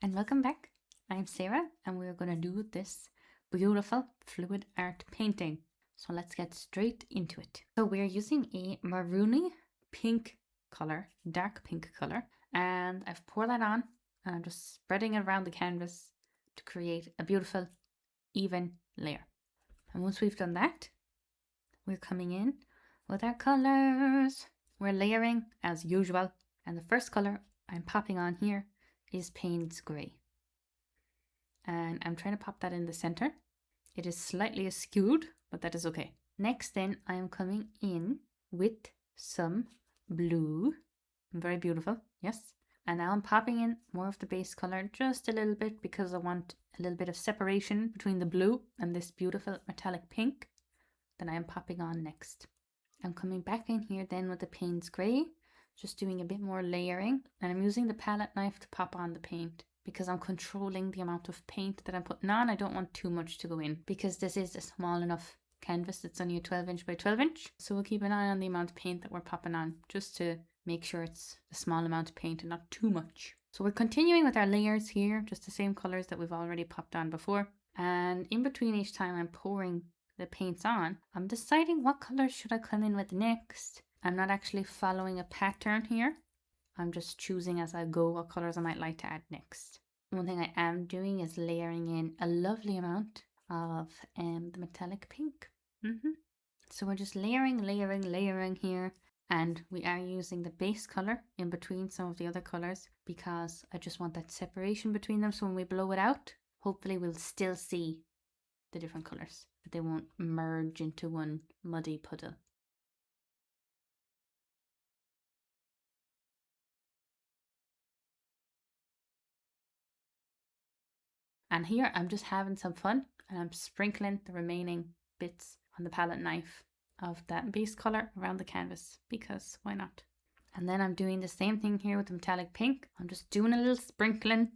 and welcome back. I'm Sarah and we're going to do this beautiful fluid art painting. So let's get straight into it. So we're using a maroony pink color, dark pink color, and I've poured that on and I'm just spreading it around the canvas to create a beautiful even layer. And once we've done that, we're coming in with our colors. We're layering as usual, and the first color I'm popping on here is Payne's Grey. And I'm trying to pop that in the center. It is slightly askewed, but that is okay. Next then, I am coming in with some blue. Very beautiful, yes. And now I'm popping in more of the base color, just a little bit, because I want a little bit of separation between the blue and this beautiful metallic pink that I am popping on next. I'm coming back in here then with the Payne's Grey, just doing a bit more layering, and I'm using the palette knife to pop on the paint because I'm controlling the amount of paint that I'm putting on. I don't want too much to go in because this is a small enough canvas. It's only a 12 inch by 12 inch. So we'll keep an eye on the amount of paint that we're popping on just to make sure it's a small amount of paint and not too much. So we're continuing with our layers here, just the same colors that we've already popped on before. And in between each time I'm pouring the paints on, I'm deciding what colors should I come in with next. I'm not actually following a pattern here. I'm just choosing as I go what colors I might like to add next. One thing I am doing is layering in a lovely amount of the metallic pink. So we're just layering here, and we are using the base color in between some of the other colors because I just want that separation between them, so when we blow it out, hopefully we'll still see the different colors, but they won't merge into one muddy puddle. And here I'm just having some fun and I'm sprinkling the remaining bits on the palette knife of that base color around the canvas because why not? And then I'm doing the same thing here with the metallic pink. I'm just doing a little sprinkling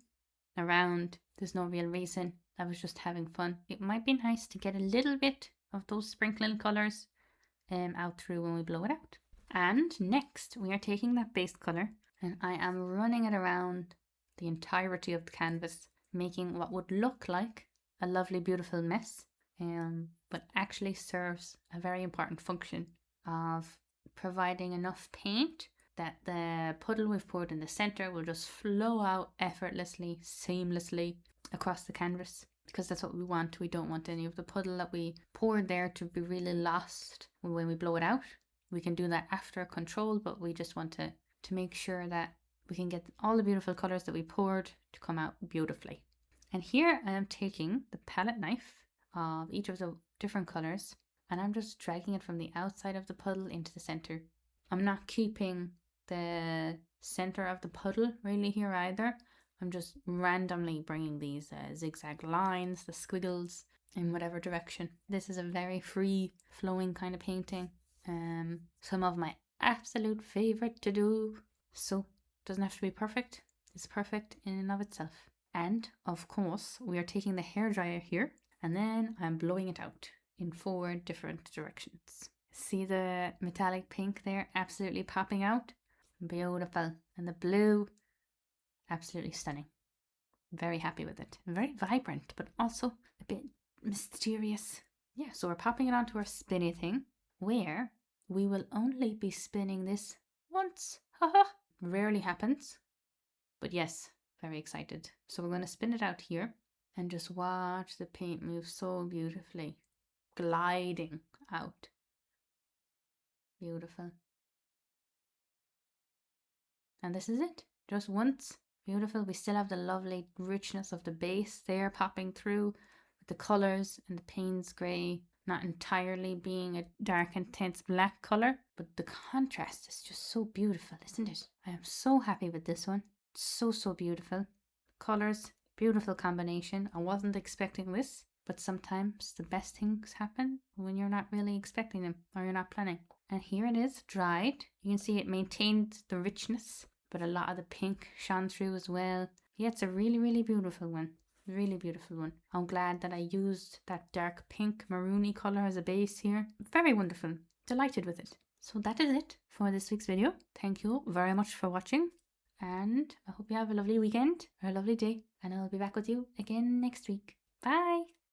around. There's no real reason. I was just having fun. It might be nice to get a little bit of those sprinkling colors out through when we blow it out. And next we are taking that base color and I am running it around the entirety of the canvas, making what would look like a lovely beautiful mess, but actually serves a very important function of providing enough paint that the puddle we've poured in the center will just flow out effortlessly, seamlessly across the canvas, because that's what we want. We don't want any of the puddle that we poured there to be really lost when we blow it out. We can do that after control, but we just want to make sure that we can get all the beautiful colors that we poured to come out beautifully. And here I am taking the palette knife of each of the different colors and I'm just dragging it from the outside of the puddle into the center. I'm not keeping the center of the puddle really here either. I'm just randomly bringing these zigzag lines, the squiggles, in whatever direction. This is a very free flowing kind of painting. Some of my absolute favorite to do. So doesn't have to be perfect. It's perfect in and of itself. And of course we are taking the hairdryer here and then I'm blowing it out in 4 different directions. See the metallic pink there absolutely popping out? Beautiful. And the blue, absolutely stunning. Very happy with it. Very vibrant, but also a bit mysterious. Yeah, so we're popping it onto our spinny thing where we will only be spinning this once. Haha. Rarely happens, but yes, very excited. So we're going to spin it out here and just watch the paint move so beautifully, gliding out. Beautiful. And this is it, just once. Beautiful. We still have the lovely richness of the base there popping through with the colors and the Payne's Grey not entirely being a dark intense black color, but the contrast is just so beautiful, isn't it? I am so happy with this one. So beautiful. Colors, beautiful combination. I wasn't expecting this, but sometimes the best things happen when you're not really expecting them or you're not planning. And here it is, dried. You can see it maintained the richness, but a lot of the pink shone through as well. Yeah, it's a really beautiful one. Really beautiful one. I'm glad that I used that dark pink maroony color as a base here. Very wonderful. Delighted with it. So that is it for this week's video. Thank you very much for watching. And I hope you have a lovely weekend or a lovely day. And I'll be back with you again next week. Bye.